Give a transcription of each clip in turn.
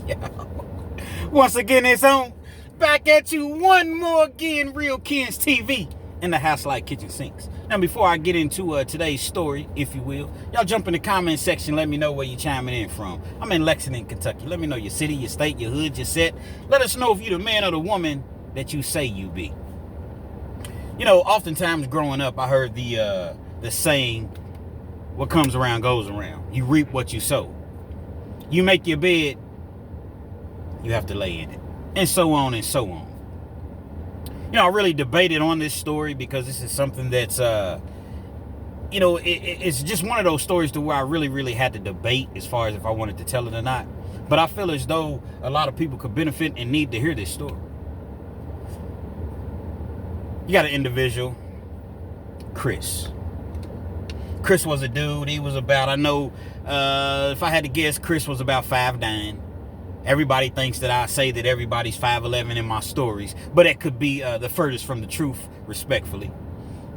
Yeah. Once again, it's on. Back at you one more again, Real Kens TV in the house like kitchen sinks. Now, before I get into today's story, if you will, y'all jump in the comment section. Let me know where you're chiming in from. I'm in Lexington, Kentucky. Let me know your city, your state, your hood, your set. Let us know if you're the man or the woman that you say you be. You know, oftentimes growing up, I heard the saying, "What comes around goes around." You reap what you sow. You make your bed, you have to lay in it, and so on and so on. You know, I really debated on this story because this is something that's, it's just one of those stories to where I really had to debate as far as if I wanted to tell it or not. But I feel as though a lot of people could benefit and need to hear this story. You got an individual, Chris. Chris was a dude. He was about, if I had to guess, Chris was about 5'9". Everybody thinks that I say that everybody's 5'11" in my stories, but that could be the furthest from the truth, respectfully.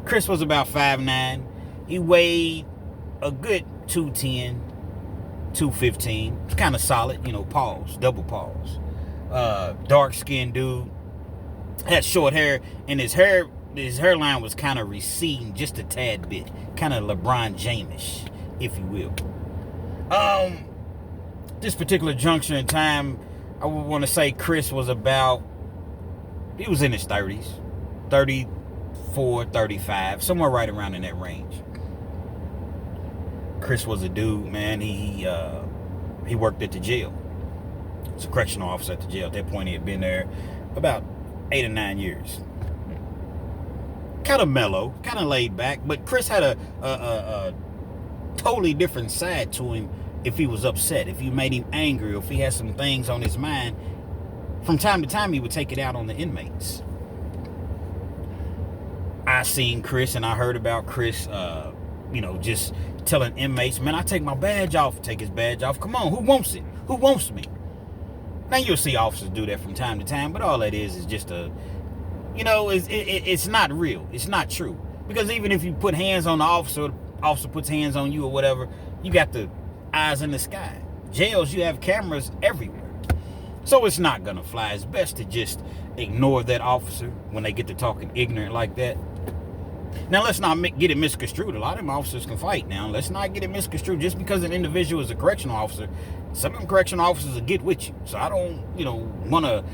Chris was about 5'9". He weighed a good 210, 215. It's kind of solid, pause, double pause. Dark-skinned dude. Had short hair, and his hairline was kind of receding just a tad bit. Kind of LeBron James-ish, if you will. This particular juncture in time, I would want to say Chris was he was in his 30s. 34, 35, somewhere right around in that range. Chris was a dude, man. He worked at the jail. He's a correctional officer at the jail. At that point, he had been there about 8 or 9 years. Kind of mellow, kind of laid back, but Chris had a totally different side to him. If he was upset, if you made him angry, or if he had some things on his mind, from time to time he would take it out on the inmates. I seen Chris and I heard about Chris, just telling inmates, "Man, I take my badge off." Take his badge off. Come on, who wants it? Who wants me? Now you'll see officers do that from time to time, but all that is just it's not real. It's not true. Because even if you put hands on the officer puts hands on you or whatever, you got the eyes in the sky. Jails, you have cameras everywhere. So it's not gonna fly. It's best to just ignore that officer when they get to talking ignorant like that. Now, let's not get it misconstrued. A lot of them officers can fight now. Let's not get it misconstrued. Just because an individual is a correctional officer, some of them correctional officers will get with you. So I don't, want to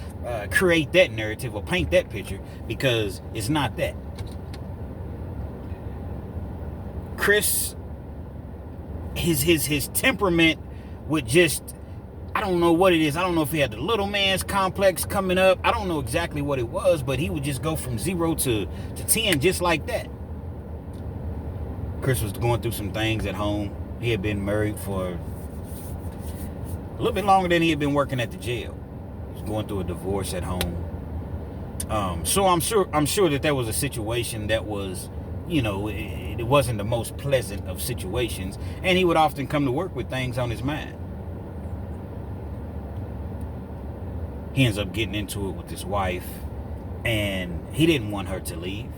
create that narrative or paint that picture, because it's not that. Chris, his temperament would just, I don't know what it is. I don't know if he had the little man's complex coming up. I don't know exactly what it was, but he would just go from 0 to 10 just like that. Chris was going through some things at home. He had been married for a little bit longer than he had been working at the jail. He was going through a divorce at home. So I'm sure that there was a situation that was, it wasn't the most pleasant of situations, and he would often come to work with things on his mind. He ends up getting into it with his wife, and he didn't want her to leave.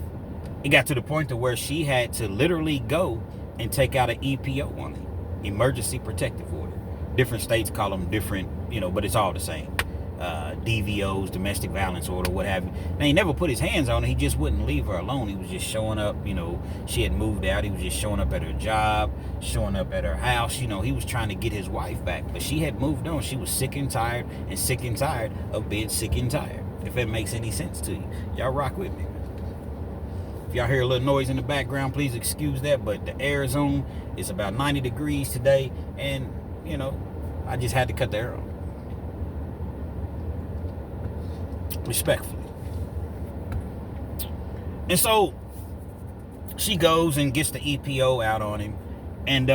It got to the point to where she had to literally go and take out an EPO on him, emergency protective order. Different states call them different, but it's all the same. DVOs, domestic violence order, what have you. Now, he never put his hands on her. He just wouldn't leave her alone. He was just showing up. She had moved out. He was just showing up at her job, showing up at her house. He was trying to get his wife back, but she had moved on. She was sick and tired of being sick and tired. If that makes any sense to you, y'all rock with me. If y'all hear a little noise in the background, please excuse that, but the air is on. It's about 90 degrees today, and I just had to cut the air on. Respectfully. And so she goes and gets the EPO out on him. And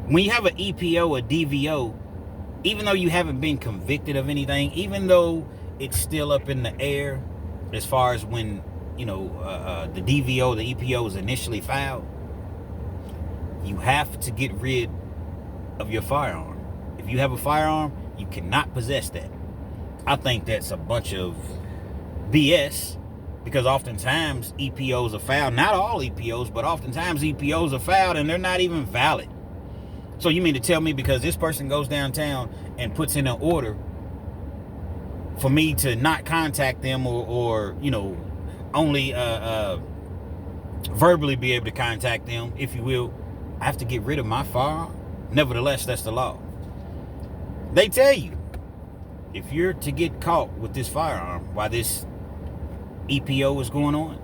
when you have an EPO, a DVO, even though you haven't been convicted of anything, even though it's still up in the air as far as when the DVO, the EPO is initially filed, you have to get rid of your firearm. If you have a firearm, you cannot possess that. I think that's a bunch of BS, because oftentimes EPOs are filed. Not all EPOs, but oftentimes EPOs are filed and they're not even valid. So you mean to tell me because this person goes downtown and puts in an order for me to not contact them or you know, only verbally be able to contact them, if you will, I have to get rid of my firearm? Nevertheless, that's the law. They tell you, if you're to get caught with this firearm while this EPO is going on,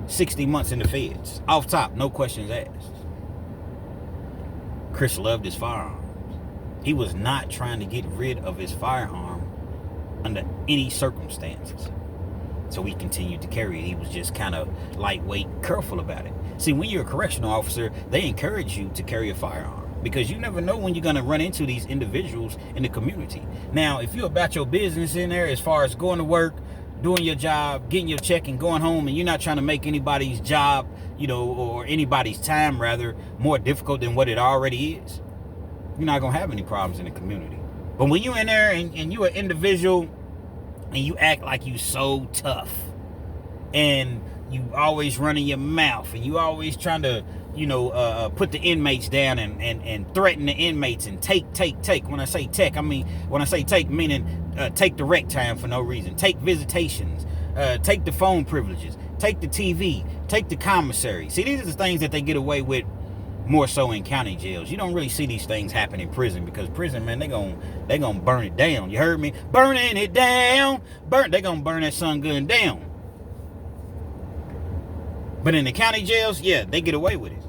60 months in the feds. Off top, no questions asked. Chris loved his firearms. He was not trying to get rid of his firearm under any circumstances. So he continued to carry it. He was just kind of lightweight, careful about it. See, when you're a correctional officer, they encourage you to carry a firearm because you never know when you're going to run into these individuals in the community. Now, if you're about your business in there as far as going to work, doing your job, getting your check and going home, and you're not trying to make anybody's job, you know, or anybody's time rather, more difficult than what it already is, you're not going to have any problems in the community. But when you're in there and you're an individual and you act like you so tough and you always running your mouth and you always trying to, you know, put the inmates down and threaten the inmates and take. When I say take, I mean, when I say take, meaning take the rec time for no reason, take visitations, take the phone privileges, take the TV, take the commissary. See, these are the things that they get away with more so in county jails. You don't really see these things happen in prison because prison, man, they gonna burn it down. You heard me? Burning it down. They gonna burn that sun gun down. But in the county jails, yeah, they get away with it.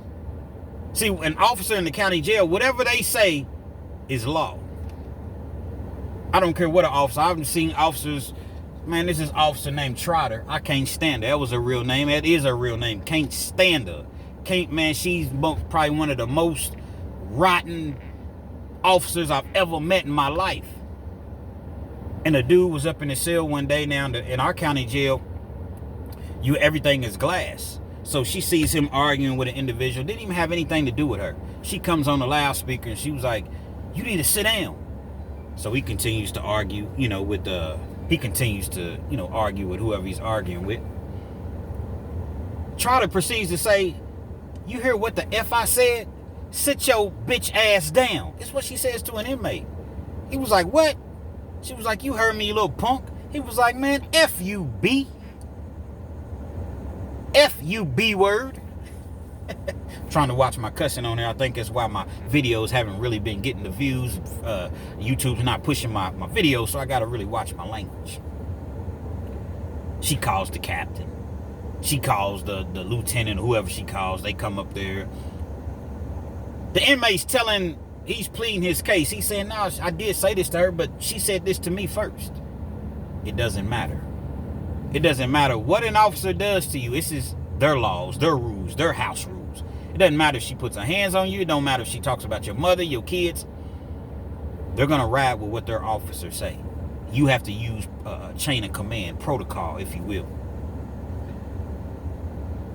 See, an officer in the county jail, whatever they say is law. I don't care what an officer. I've seen officers, man, this is officer named Trotter. I can't stand her. That was a real name. That is a real name. Can't stand her. Can't, man, she's probably one of the most rotten officers I've ever met in my life. And a dude was up in the cell one day now in our county jail. Everything is glass. So she sees him arguing with an individual. Didn't even have anything to do with her. She comes on the loudspeaker and she was like, "You need to sit down." So he continues to argue, you know, argue with whoever he's arguing with. Trotter proceeds to say, "You hear what the F I said? Sit your bitch ass down." That's what she says to an inmate. He was like, "What?" She was like, "You heard me, you little punk." He was like, "Man, F you, B. F you, B word." Trying to watch my cussing on there. I think that's why my videos haven't really been getting the views. YouTube's not pushing my videos, so I got to really watch my language. She calls the captain. She calls the lieutenant, whoever she calls. They come up there. The inmate's he's pleading his case. He's saying, "No, I did say this to her, but she said this to me first." It doesn't matter. It doesn't matter what an officer does to you. This is their laws, their rules, their house rules. It doesn't matter if she puts her hands on you. It don't matter if she talks about your mother, your kids. They're going to ride with what their officers say. You have to use chain of command, protocol, if you will.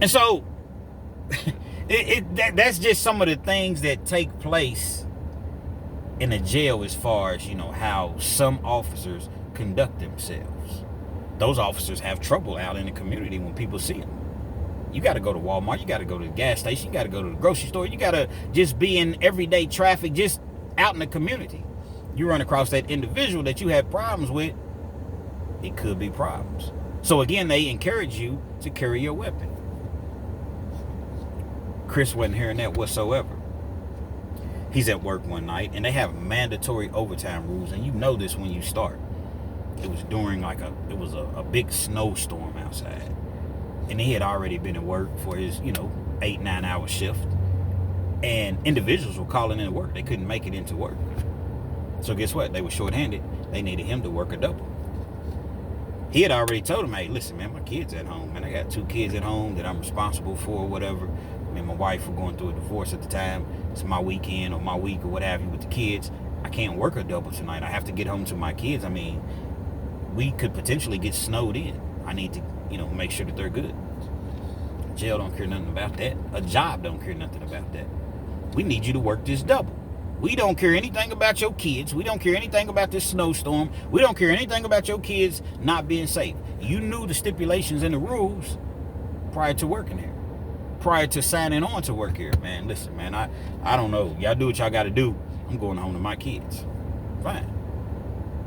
And so, that's just some of the things that take place in a jail as far as, you know, how some officers conduct themselves. Those officers have trouble out in the community when people see them. You got to go to Walmart. You got to go to the gas station. You got to go to the grocery store. You got to just be in everyday traffic, just out in the community. You run across that individual that you have problems with, it could be problems. So again, they encourage you to carry your weapon. Chris wasn't hearing that whatsoever. He's at work one night, and they have mandatory overtime rules, and you know this when you start. It was during a big snowstorm outside. And he had already been at work for his, 8-9 hour shift. And individuals were calling in to work. They couldn't make it into work. So guess what? They were shorthanded. They needed him to work a double. He had already told him, "Hey, listen, man, my kid's at home. Man, I got 2 kids at home that I'm responsible for or whatever. Me and my wife were going through a divorce at the time. It's my weekend or my week or what have you with the kids. I can't work a double tonight. I have to get home to my kids. I mean, we could potentially get snowed in. I need to, make sure that they're good." Jail don't care nothing about that. A job don't care nothing about that. We need you to work this double. We don't care anything about your kids. We don't care anything about this snowstorm. We don't care anything about your kids not being safe. You knew the stipulations and the rules prior to working here. prior to signing on to work here. Man, listen, man, I don't know. Y'all do what y'all got to do. I'm going home to my kids. Fine.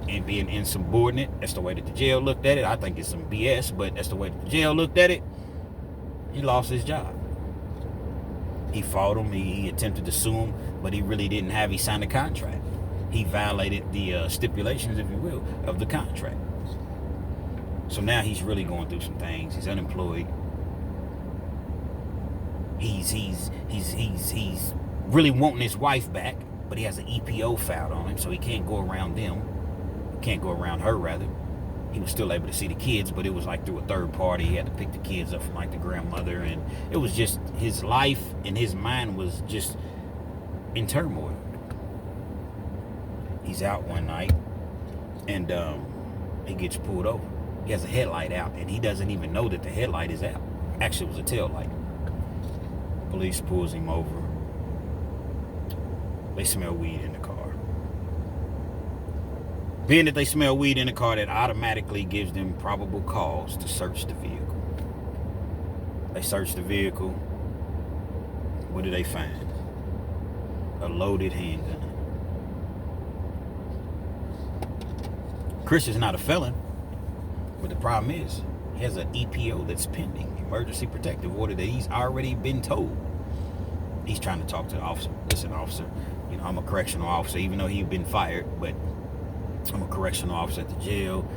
And being insubordinate, that's the way that the jail looked at it. I think it's some BS, but that's the way that the jail looked at it. He lost his job. He fought him. He attempted to sue him, but he really didn't have. He signed a contract. He violated the stipulations, if you will, of the contract. So now he's really going through some things. He's unemployed. He's really wanting his wife back, but he has an EPO filed on him, so he can't go around them. Can't go around her, rather. He was still able to see the kids, but it was like through a third party. He had to pick the kids up from like the grandmother, and it was just his life and his mind was just in turmoil. He's out one night, and he gets pulled over. He has a headlight out, and he doesn't even know that the headlight is out. Actually, it was a tail light. Police pulls him over. They smell weed in the car. Being that they smell weed in the car, that automatically gives them probable cause to search the vehicle. They search the vehicle. What do they find? A loaded handgun. Chris is not a felon, but the problem is he has an EPO that's pending, emergency protective order, that he's already been told. He's trying to talk to the officer. Listen, officer, you know, I'm a correctional officer, even though he'd been fired, but I'm a correctional officer at the jail.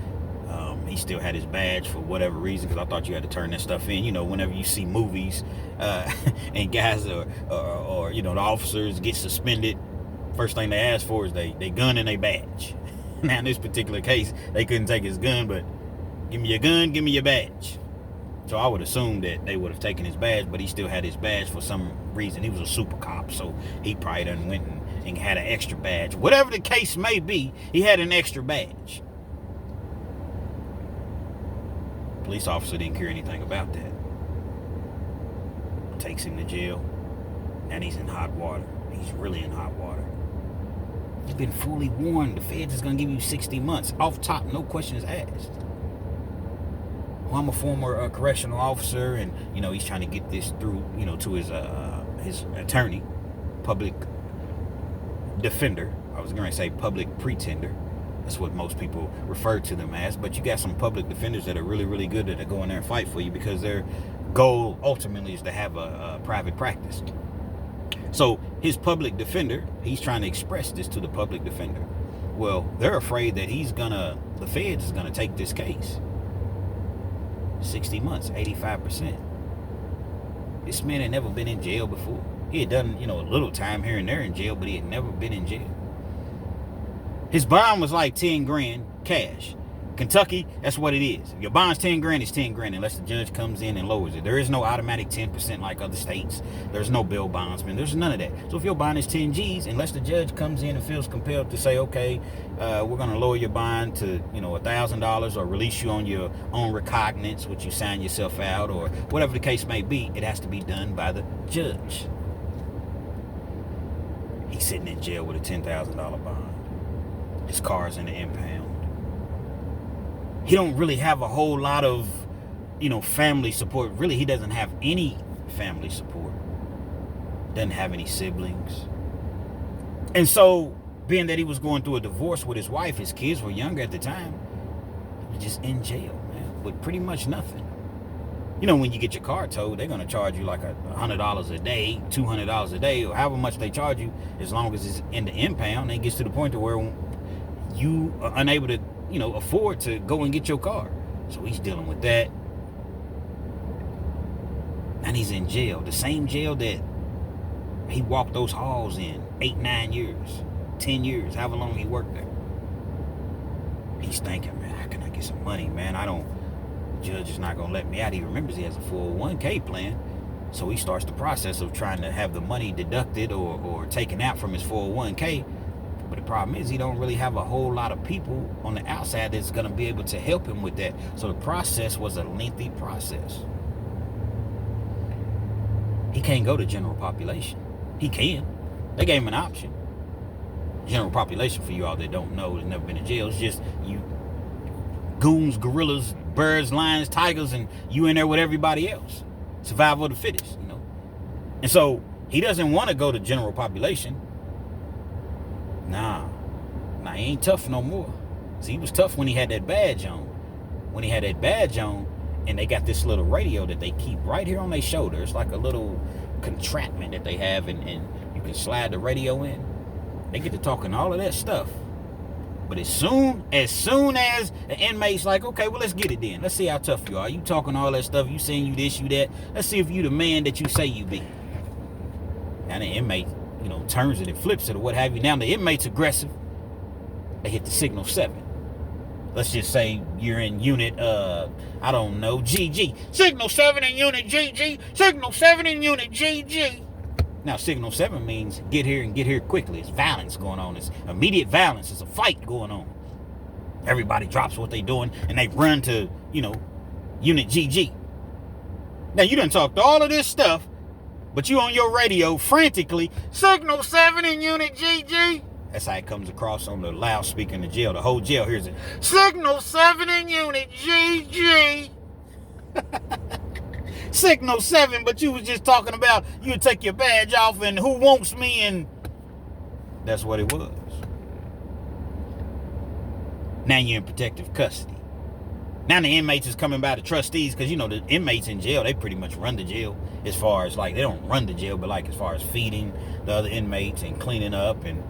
He still had his badge for whatever reason, because I thought you had to turn that stuff in. You know, whenever you see movies and guys or you know, the officers get suspended, first thing they ask for is they gun and they badge. Now, in this particular case, they couldn't take his gun, but give me your gun, give me your badge. So I would assume that they would have taken his badge, but he still had his badge for some reason. He was a super cop, so he probably done went and had an extra badge. Whatever the case may be, he had an extra badge. Police officer didn't care anything about that. Takes him to jail, and he's in hot water. He's really in hot water. He's been fully warned. The feds is going to give you 60 months. Off top, no questions asked. Well, I'm a former correctional officer, and, you know, he's trying to get this through, you know, to his attorney, public defender. I was going to say public pretender. That's what most people refer to them as. But you got some public defenders that are really, really good at go in there and fight for you, because their goal ultimately is to have a private practice. So his public defender, he's trying to express this to the public defender. Well, they're afraid that the feds is gonna take this case. 60 months, 85%. This man had never been in jail before. He had done, you know, a little time here and there in jail, but he had never been in jail. His bond was like 10 grand cash. Kentucky, that's what it is. If your bond's 10 grand, it's 10 grand unless the judge comes in and lowers it. There is no automatic 10% like other states. There's no bail bondsman. There's none of that. So if your bond is 10 G's, unless the judge comes in and feels compelled to say, okay, we're going to lower your bond to, you know, $1,000 or release you on your own recognizance, which you sign yourself out, or whatever the case may be, it has to be done by the judge. He's sitting in jail with a $10,000 bond. His car's in the impound. He don't really have a whole lot of, you know, family support. Really, he doesn't have any family support. Doesn't have any siblings. And so, being that he was going through a divorce with his wife, his kids were younger at the time, he was just in jail, man, with pretty much nothing. You know, when you get your car towed, they're going to charge you like $100 a day, $200 a day, or however much they charge you, as long as it's in the impound. And it gets to the point to where you are unable to, you know, afford to go and get your car. So he's dealing with that. And he's in jail. The same jail that he walked those halls in 8, 9 years, 10 years, however long he worked there. He's thinking, man, how can I get some money, man? The judge is not going to let me out. He remembers he has a 401k plan. So he starts the process of trying to have the money deducted or taken out from his 401k. But the problem is he don't really have a whole lot of people on the outside that's going to be able to help him with that. So the process was a lengthy process. He can't go to general population. He can. They gave him an option. General population, for you all that don't know, that's never been in jail, it's just you goons, gorillas, birds, lions, tigers, and you in there with everybody else. Survival of the fittest, you know. And so he doesn't want to go to general population. Nah, he ain't tough no more. See, he was tough when he had that badge on. When he had that badge on, and they got this little radio that they keep right here on their shoulder. It's like a little contraption that they have, and you can slide the radio in. They get to talking all of that stuff. But as soon as the inmate's like, okay, well, let's get it then. Let's see how tough you are. You talking all that stuff. You saying you this, you that. Let's see if you the man that you say you be. Now the inmate, turns it and flips it or what have you. Now the inmate's aggressive. They hit the signal 7. Let's just say you're in unit, I don't know, GG. Signal 7 in unit GG. Signal 7 in unit GG. Now, signal 7 means get here and get here quickly. It's violence going on. It's immediate violence. It's a fight going on. Everybody drops what they're doing and they run to, unit GG. Now, you done talked all of this stuff, but you on your radio frantically, signal 7 in unit GG. That's how it comes across on the loudspeaker in the jail. The whole jail hears it. Signal 7 in unit GG. Signal 7, but you was just talking about you would take your badge off and who wants me, and that's what it was. Now you're in protective custody. Now the inmates is coming by the trustees, because the inmates in jail, they pretty much run the jail as far as they don't run the jail, but as far as feeding the other inmates and cleaning up and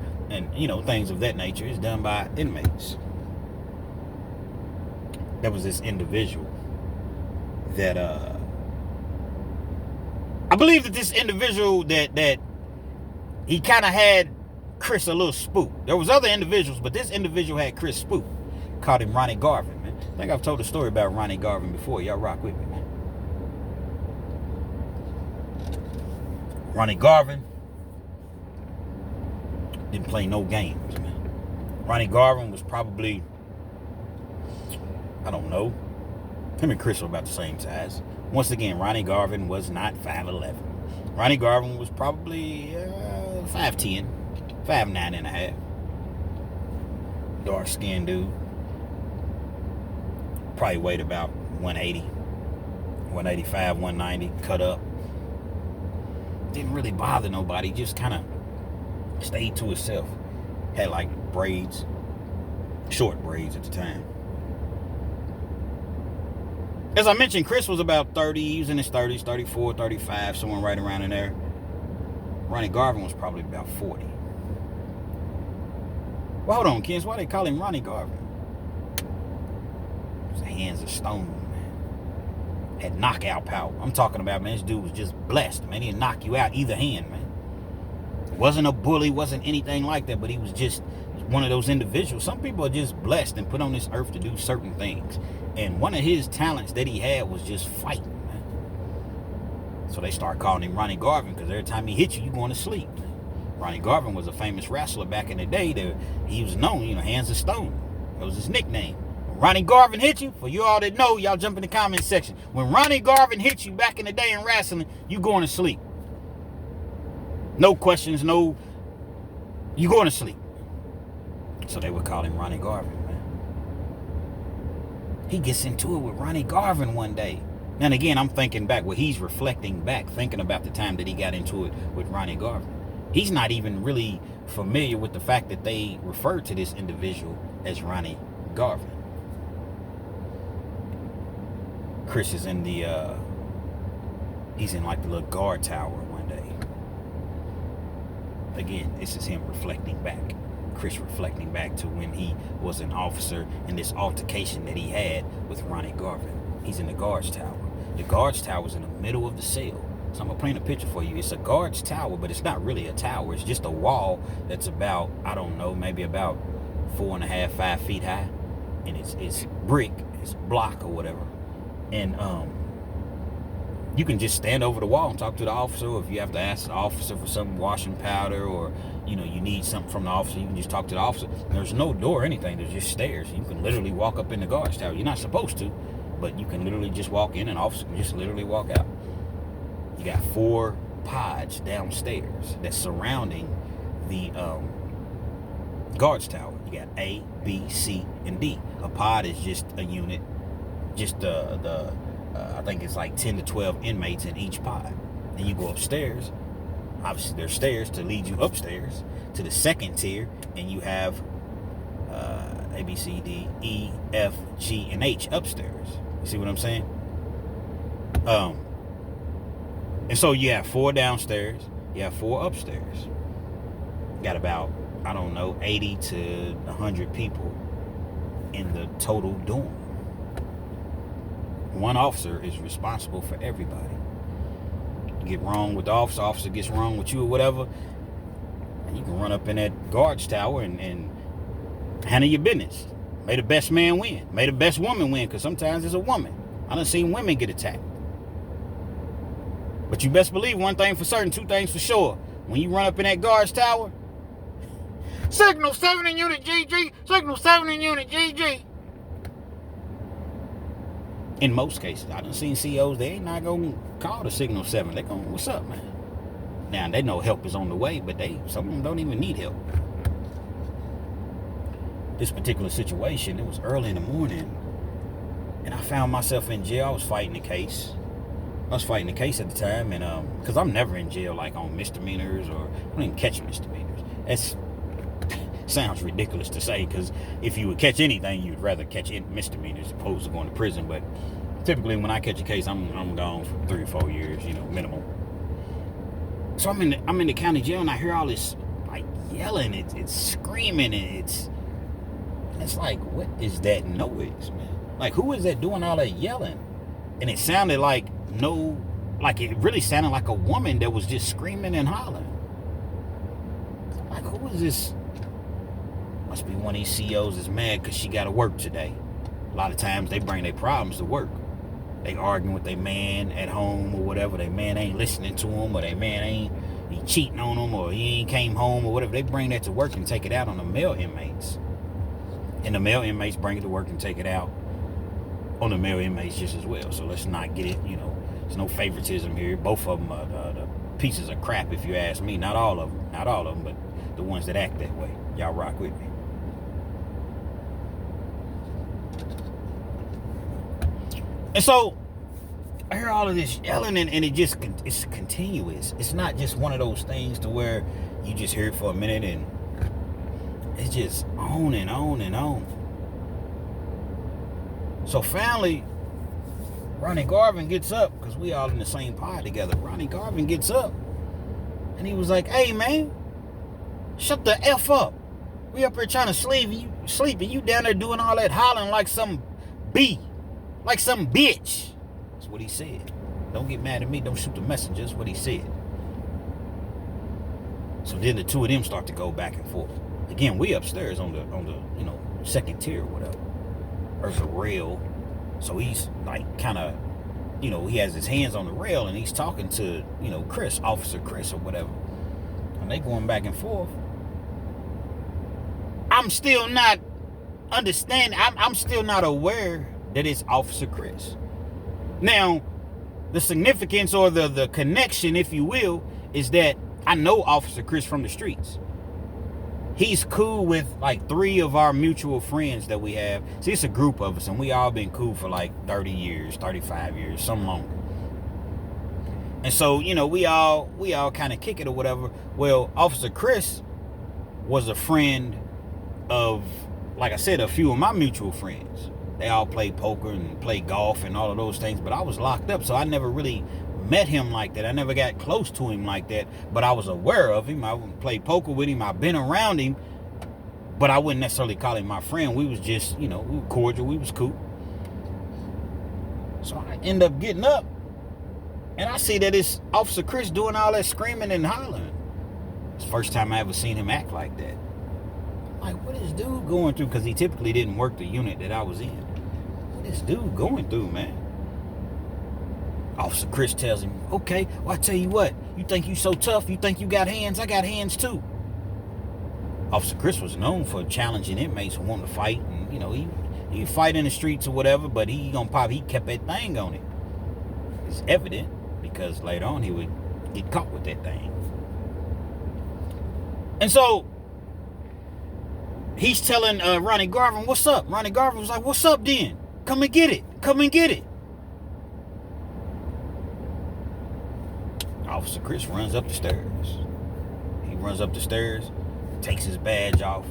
things of that nature is done by inmates. There was this individual that I believe that this individual that he kind of had Chris a little spooked. There was other individuals, but this individual had Chris spooked. Called him Ronnie Garvin, man. I think I've told a story about Ronnie Garvin before. Y'all rock with me, man. Ronnie Garvin didn't play no games, man. Ronnie Garvin was probably, I don't know, him and Chris were about the same size. Once again, Ronnie Garvin was not 5'11". Ronnie Garvin was probably 5'10", 5'9 and a half. Dark-skinned dude. Probably weighed about 180, 185, 190, cut up. Didn't really bother nobody, just kind of stayed to himself. Had braids, short braids at the time. As I mentioned, Chris was about 30. He was in his 30s, 34, 35, somewhere right around in there. Ronnie Garvin was probably about 40. Well, hold on, kids. Why they call him Ronnie Garvin? His hands of stone, man. Had knockout power. I'm talking about, man, this dude was just blessed, man. He'd knock you out either hand, man. Wasn't a bully, wasn't anything like that, but he was just one of those individuals. Some people are just blessed and put on this earth to do certain things. And one of his talents that he had was just fighting, man. So they start calling him Ronnie Garvin, because every time he hit you, you're going to sleep. Ronnie Garvin was a famous wrestler back in the day. He was known, hands of stone. That was his nickname. When Ronnie Garvin hit you, for you all that know, y'all jump in the comment section. When Ronnie Garvin hit you back in the day in wrestling, you going to sleep. No questions, you going to sleep. So they would call him Ronnie Garvin, man. He gets into it with Ronnie Garvin one day. And again, I'm thinking back, he's reflecting back, thinking about the time that he got into it with Ronnie Garvin. He's not even really familiar with the fact that they referred to this individual as Ronnie Garvin. Chris is in he's in the little guard tower one day. Again, this is him reflecting back. Chris reflecting back to when he was an officer in this altercation that he had with Ronnie Garvin. He's in the guards tower. The guards tower is in the middle of the cell. So I'm going to paint a picture for you. It's a guard's tower, but it's not really a tower. It's just a wall that's about, I don't know, maybe about 4.5, 5 feet high. And it's brick, it's block or whatever. And you can just stand over the wall and talk to the officer, or if you have to ask the officer for some washing powder, or you need something from the officer, you can just talk to the officer. There's no door or anything. There's just stairs. You can literally walk up in the guard's tower. You're not supposed to, but you can literally just walk in, and the officer can just literally walk out. You got 4 pods downstairs that's surrounding the guards tower. You got A, B, C, and D. A pod is just a unit, just I think it's 10 to 12 inmates in each pod. And you go upstairs, obviously there's stairs to lead you upstairs to the second tier, and you have A, B, C, D, E, F, G, and H upstairs. You see what I'm saying? And so you have 4 downstairs, you have 4 upstairs. You got about, I don't know, 80 to 100 people in the total dorm. One officer is responsible for everybody. You get wrong with the officer gets wrong with you or whatever, and you can run up in that guards tower and handle your business. May the best man win. May the best woman win, because sometimes it's a woman. I done seen women get attacked. But you best believe one thing for certain, 2 things for sure. When you run up in that guards tower, Signal 7 in Unit GG, Signal 7 in Unit GG. In most cases, I done seen COs, they ain't not gonna call the Signal 7. They gonna, what's up, man? Now, they know help is on the way, but some of them don't even need help. This particular situation, it was early in the morning, and I found myself in jail. I was fighting the case. at the time, and because I'm never in jail like on misdemeanors, or I don't even catch misdemeanors. That's sounds ridiculous to say, because if you would catch anything, you'd rather catch misdemeanors as opposed to going to prison. But typically, when I catch a case, I'm gone for 3 or 4 years, minimum. So I'm in the county jail, and I hear all this like yelling, it's screaming, and it's like, what is that noise, man? Like, who is that doing all that yelling? And it sounded like it really sounded like a woman that was just screaming and hollering. Like, who is this? Must be one of these CEOs that's mad because she got to work today. A lot of times they bring their problems to work. They arguing with their man at home or whatever. Their man ain't listening to them, or their man he cheating on them, or he ain't came home or whatever. They bring that to work and take it out on the male inmates. And the male inmates bring it to work and take it out on the male inmates just as well. So let's not get it, there's no favoritism here. Both of them are the pieces of crap, if you ask me. Not all of them, but the ones that act that way. Y'all rock with me. And so I hear all of this yelling, and it's continuous. It's not just one of those things to where you just hear it for a minute and it's just on and on and on. So finally, Ronnie Garvin gets up, because we all in the same pod together. Ronnie Garvin gets up, and he was like, "Hey, man, shut the F up. We up here trying to sleep, and you down there doing all that hollering like some like some bitch." That's what he said. Don't get mad at me. Don't shoot the messenger. That's what he said. So then the 2 of them start to go back and forth. Again, we upstairs on the second tier or whatever. There's a rail. So he's like kind of, he has his hands on the rail, and he's talking to, Chris, Officer Chris or whatever. And they going back and forth. I'm still not understanding. I'm still not aware that it's Officer Chris. Now, the significance or the connection, if you will, is that I know Officer Chris from the streets. He's cool with like 3 of our mutual friends that we have. See, it's a group of us, and we all been cool for like 30 years, 35 years, some longer. And so, we all kind of kick it or whatever. Well, Officer Chris was a friend of, like I said, a few of my mutual friends. They all play poker and play golf and all of those things, but I was locked up, so I never really met him like that. I never got close to him like that, but I was aware of him. I would play poker with him. I've been around him, but I wouldn't necessarily call him my friend. We was just, we were cordial. We was cool. So I end up getting up, and I see that it's Officer Chris doing all that screaming and hollering. It's the first time I ever seen him act like that. Like, what is dude going through? Because he typically didn't work the unit that I was in. What is dude going through, man? Officer Chris tells him, "Okay, well, I tell you what, you think you so tough, you think you got hands, I got hands too." Officer Chris was known for challenging inmates who wanted to fight, and he'd fight in the streets or whatever, but he kept that thing on him. It's evident, because later on he would get caught with that thing. And so he's telling Ronnie Garvin, "What's up?" Ronnie Garvin was like, "What's up then? Come and get it. Come and get it." Officer Chris runs up the stairs. He runs up the stairs, takes his badge off,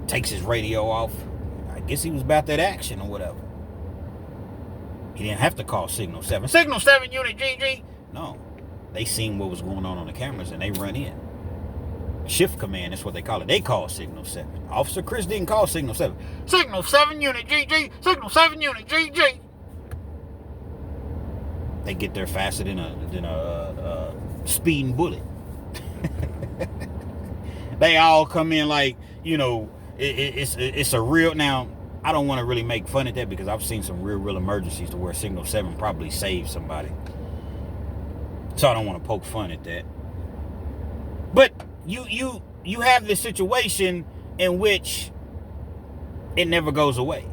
takes his radio off. I guess he was about that action or whatever. He didn't have to call Signal 7. Signal 7, Unit GG. No. They seen what was going on the cameras and they run in. Shift command, that's what they call it. They call Signal 7. Officer Chris didn't call Signal 7. Signal 7, Unit GG. Signal 7, Unit GG. They get there faster than a speeding bullet. They all come in like, it's a real... Now, I don't want to really make fun of that because I've seen some real emergencies to where Signal 7 probably saved somebody. So I don't want to poke fun at that. But you have this situation in which it never goes away.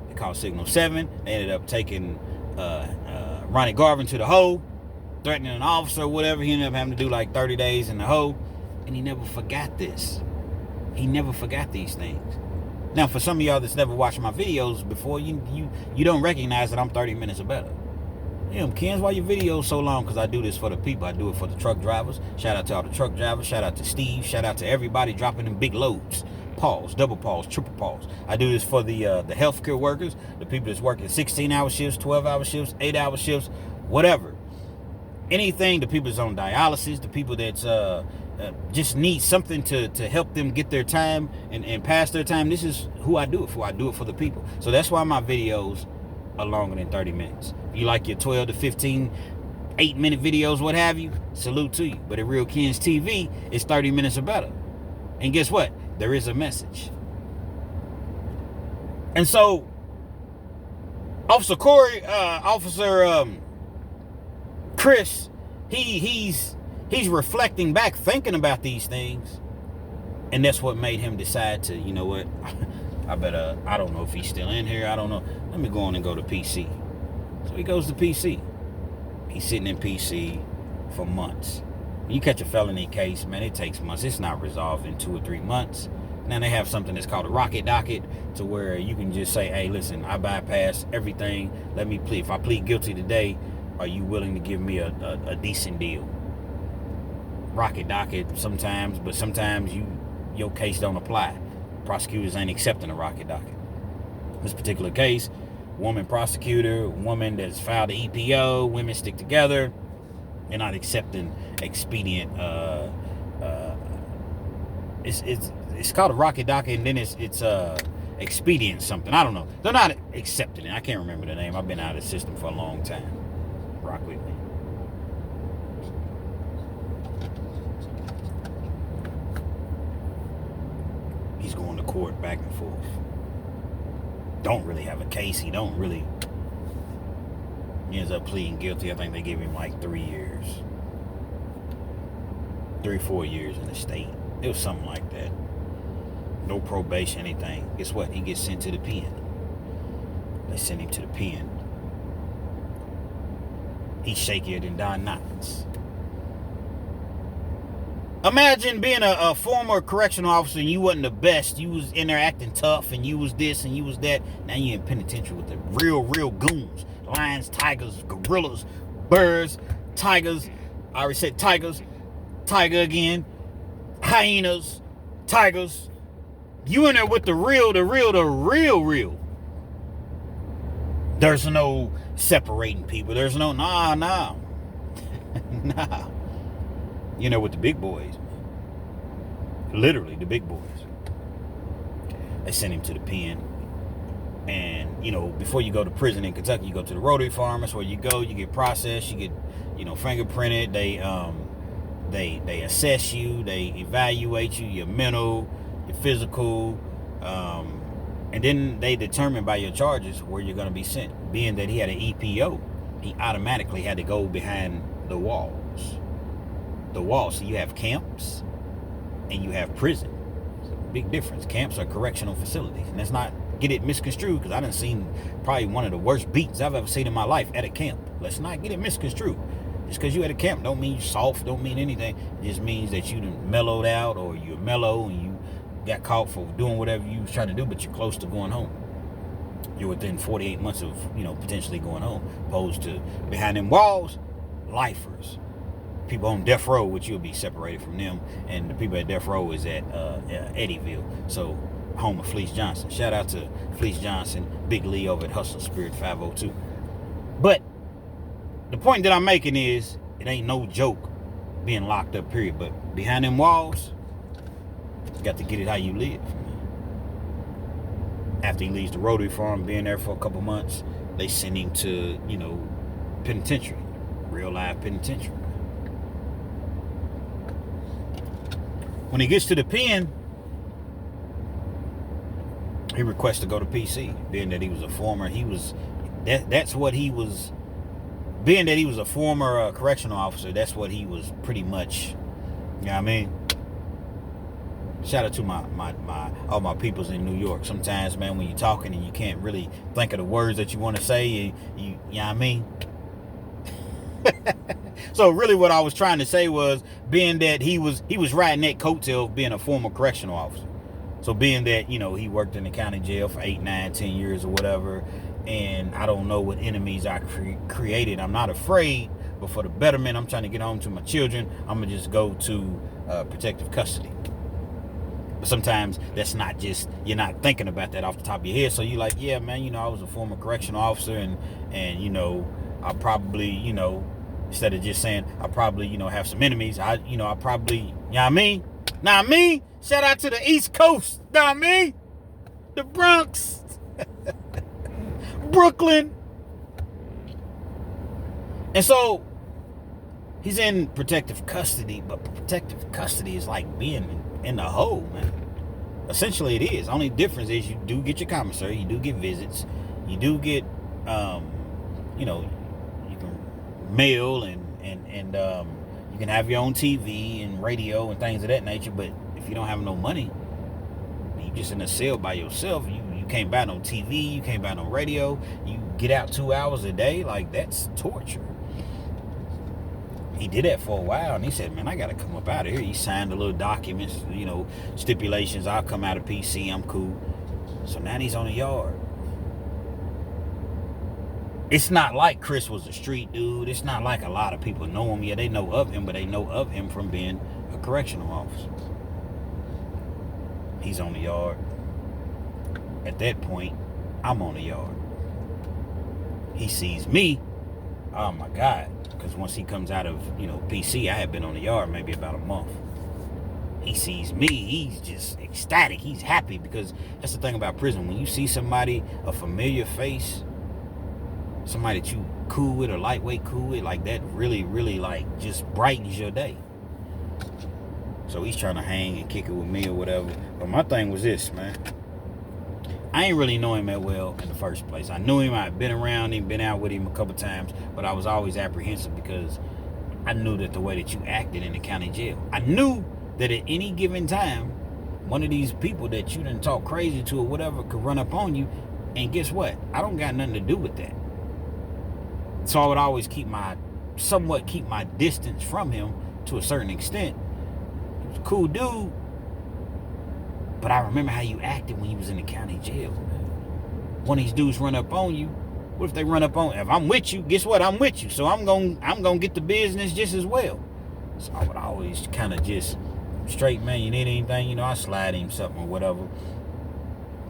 They call Signal 7. They ended up taking Ronnie Garvin to the hole, threatening an officer or whatever. He ended up having to do like 30 days in the hole. And he never forgot this. He never forgot these things. Now, for some of y'all that's never watched my videos before, you don't recognize that I'm 30 minutes or better. Kens, why your videos so long? Because I do this for the people. I do it for the truck drivers. Shout out to all the truck drivers. Shout out to Steve. Shout out to everybody dropping them big loads. Pause, double pause, triple pause. I do this for the healthcare workers, the people that's working 16-hour shifts, 12-hour shifts, 8-hour shifts, whatever. Anything, the people that's on dialysis, the people that's just need something to help them get their time and pass their time. This is who I do it for. I do it for the people. So that's why my videos are longer than 30 minutes. If you like your 12 to 15, 8-minute videos, what have you, salute to you. But at Real Kens TV, it's 30 minutes or better. And guess what? There is a message. And so, Officer Chris, he's reflecting back, thinking about these things. And that's what made him decide to, you know what, I don't know if he's still in here. I don't know. Let me go on and go to PC. So he goes to PC. He's sitting in PC for months. You catch a felony case, man, it takes months. It's not resolved in 2 or 3 months. Now they have something that's called a rocket docket, to where you can just say, hey, listen, I bypass everything. Let me plead. If I plead guilty today, are you willing to give me a decent deal? Rocket docket sometimes, but sometimes your case don't apply. Prosecutors ain't accepting a rocket docket. This particular case, woman prosecutor, woman that's filed an EPO, women stick together. They're not accepting expedient. It's called a rocket docket, and then it's expedient something. I don't know. They're not accepting it. I can't remember the name. I've been out of the system for a long time. Rock with me. He's going to court back and forth. Don't really have a case. He ends up pleading guilty. I think they give him like 3 years. 3 or 4 years in the state. It was something like that. No probation, anything. Guess what? He gets sent to the pen. They send him to the pen. He's shakier than Don Knotts. Imagine being a former correctional officer and you wasn't the best. You was in there acting tough and you was this and you was that. Now you're in penitentiary with the real goons. Lions, tigers, gorillas, birds, tigers. I already said tigers. Tiger again. Hyenas, tigers. You in there with the real. There's no separating people. There's no, nah. Nah. You know, with the big boys. Literally, the big boys. They sent him to the pen. And, before you go to prison in Kentucky, you go to the Rotary Farm. That's where you go. You get processed. You get, fingerprinted. They assess you. They evaluate you, your mental, your physical. And then they determine by your charges where you're going to be sent. Being that he had an EPO, he automatically had to go behind the walls. So you have camps and you have prison. Big difference. Camps are correctional facilities. And let's not get it misconstrued, because I done seen probably one of the worst beats I've ever seen in my life at a camp. Let's not get it misconstrued. Just because you at a camp don't mean you soft, don't mean anything. It just means that you done mellowed out, or you're mellow and you got caught for doing whatever you was trying to do, but you're close to going home. You're within 48 months of, potentially going home. Opposed to behind them walls, lifers. people on death row, which you'll be separated from them, and the people at death row is at Eddyville, so home of Fleece Johnson. Shout out to Fleece Johnson, Big Lee over at Hustle Spirit 502. But the point that I'm making is, it ain't no joke being locked up, period. But behind them walls, you got to get it how you live. After he leaves the Rotary Farm, being there for a couple months, they send him to, penitentiary, real life penitentiary. When he gets to the pen, he requests to go to PC, being that he was a former, that's what he was, being that he was a former correctional officer, that's what he was pretty much, you know what I mean? Shout out to all my peoples in New York. Sometimes, man, when you're talking and you can't really think of the words that you want to say, you know what I mean? So really what I was trying to say was, being that he was riding that coattail of being a former correctional officer. So being that, he worked in the county jail for 8, 9, 10 years or whatever, and I don't know what enemies I created. I'm not afraid, but for the betterment, I'm trying to get home to my children, I'm going to just go to protective custody. But sometimes that's not just, you're not thinking about that off the top of your head. So you're like, yeah, man, I was a former correctional officer, and I probably, instead of just saying, I probably, have some enemies, I probably, you know what I mean? Know what I mean? Shout out to the East Coast, know what I mean? The Bronx, Brooklyn. And so he's in protective custody, but protective custody is like being in the hole, man. Essentially it is. Only difference is you do get your commissary, you do get visits, you do get you can mail and you can have your own TV and radio and things of that nature. But if you don't have no money, you just in a cell by yourself, you can't buy no TV, you can't buy no radio, you get out 2 hours a day, like that's torture. He did that for a while, and he said, man, I got to come up out of here. He signed the little documents, stipulations. I'll come out of PC, I'm cool. So now he's on the yard. It's not like Chris was a street dude. It's not like a lot of people know him. Yeah, they know of him, but they know of him from being a correctional officer. He's on the yard. At that point, I'm on the yard. He sees me. Oh, my God. Because once he comes out of, PC, I had been on the yard maybe about a month. He sees me, he's just ecstatic. He's happy, because that's the thing about prison. When you see somebody, a familiar face, somebody that you cool with or lightweight cool with, like that really, really like just brightens your day. So he's trying to hang and kick it with me or whatever. But my thing was this, man. I ain't really know him that well in the first place. I knew him, I'd been around him, been out with him a couple times, but I was always apprehensive because I knew that the way that you acted in the county jail. I knew that at any given time, one of these people that you done talk crazy to or whatever could run up on you, and guess what? I don't got nothing to do with that. So I would always somewhat keep my distance from him to a certain extent. He was a cool dude. But I remember how you acted when you was in the county jail. One of these dudes run up on you. What if they run up on? If I'm with you, guess what? I'm with you. So I'm gonna get the business just as well. So I would always kind of just straight, man, you need anything? I slide him something or whatever.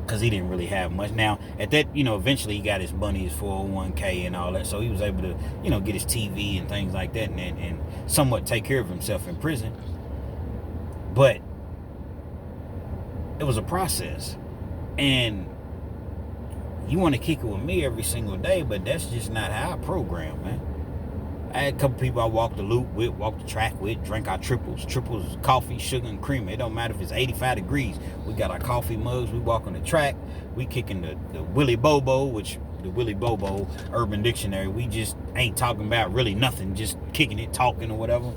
Because he didn't really have much. Now, at that, eventually he got his money, his 401k and all that. So he was able to, get his TV and things like that and somewhat take care of himself in prison. But it was a process, and you want to kick it with me every single day, but that's just not how I program, man. I had a couple people I walked the loop with, walked the track with, drank our triples coffee, sugar, and cream. It don't matter if it's 85 degrees. We got our coffee mugs, we walk on the track, we kicking the Willy Bobo, which the Willy Bobo Urban Dictionary, we just ain't talking about really nothing, just kicking it, talking or whatever.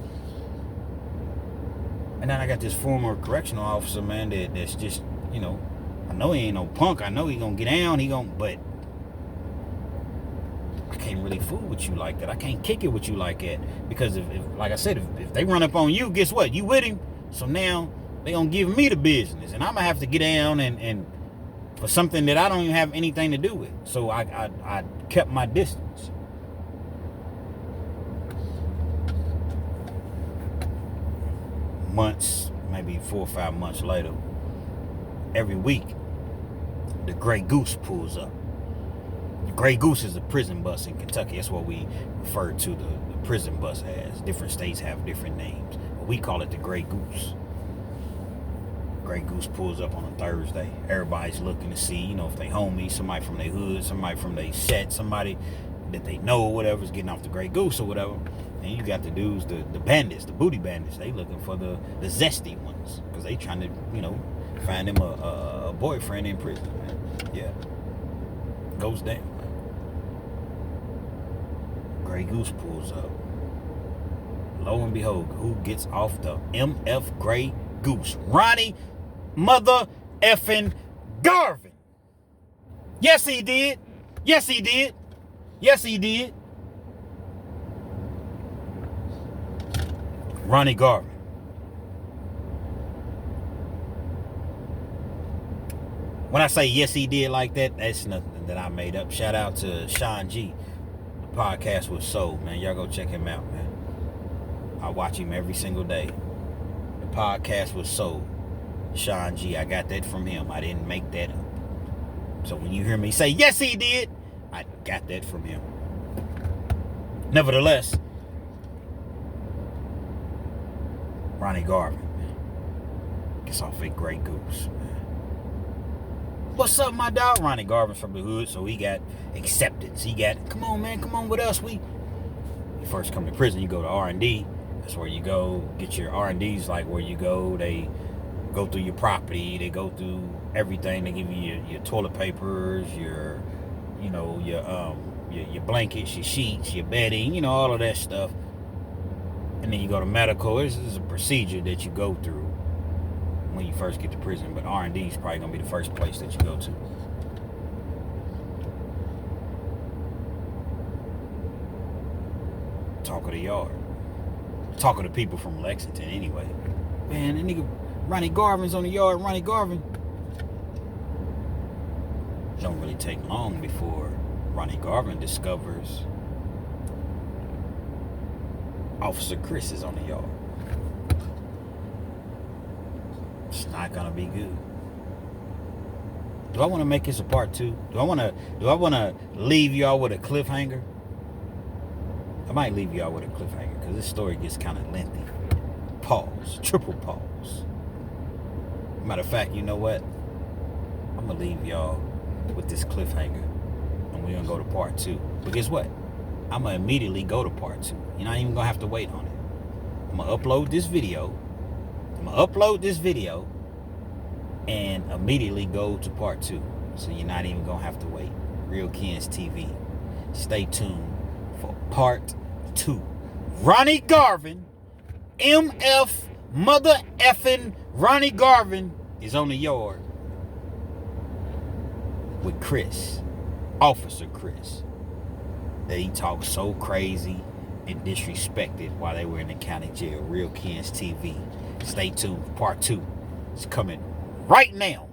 And then I got this former correctional officer, man, that's just, I know he ain't no punk. I know he gonna get down. But I can't really fool with you like that. I can't kick it with you like that. Because if like I said, if they run up on you, guess what? You with him. So now they gonna give me the business. And I'm gonna have to get down and for something that I don't even have anything to do with. So I kept my distance. months, maybe 4 or 5 months later, every week, the Grey Goose pulls up. The Grey Goose is a prison bus in Kentucky. That's what we refer to the prison bus as. Different states have different names, but we call it the Grey Goose. Grey Goose pulls up on a Thursday. Everybody's looking to see, if they homie, somebody from their hood, somebody from their set, somebody that they know, whatever's getting off the Grey Goose or whatever. And you got the dudes, the bandits, the booty bandits. They looking for the zesty ones because they trying to, find them a boyfriend in prison, man. Yeah. Goes down, man. Grey Goose pulls up. Lo and behold, who gets off the MF Grey Goose? Ronnie mother effing Garvin. Yes, he did. Yes, he did. Yes, he did. Ronnie Garvin. When I say yes, he did like that, that's nothing that I made up. Shout out to Sean G. The podcast was Soul, man. Y'all go check him out, man. I watch him every single day. The podcast was Soul. Sean G. I got that from him. I didn't make that up. So when you hear me say, yes, he did, I got that from him. Nevertheless, Ronnie Garvin, man, gets off a Grey Goose, man. What's up, my dog? Ronnie Garvin's from the hood, so he got acceptance. He got, come on, man, come on with us. You first come to prison, you go to R&D. That's where you go get your R&Ds, like where you go. They go through your property. They go through everything. They give you your toilet papers, your blankets, your sheets, your bedding, all of that stuff. And then you go to medical. This is a procedure that you go through when you first get to prison. But R&D is probably going to be the first place that you go to. Talk of the yard. Talk of the people from Lexington anyway. Man, that nigga Ronnie Garvin's on the yard. Ronnie Garvin. Don't really take long before Ronnie Garvin discovers Officer Chris is on the yard. It's not gonna be good. Do I want to make this a part 2? Do I want to leave y'all with a cliffhanger? I might leave y'all with a cliffhanger because this story gets kind of lengthy. Pause. Triple pause. Matter of fact, you know what? I'm gonna leave y'all with this cliffhanger, and we're gonna go to part 2. But guess what? I'm gonna immediately go to part 2. You're not even gonna have to wait on it. I'm gonna upload this video. And immediately go to part 2. So you're not even gonna have to wait. Real Kens TV. Stay tuned for part 2. Ronnie Garvin, MF mother effing Ronnie Garvin is on the yard with Chris, Officer Chris, that he talked so crazy and disrespected while they were in the county jail. Real Kens TV. Stay tuned. Part 2 is coming right now.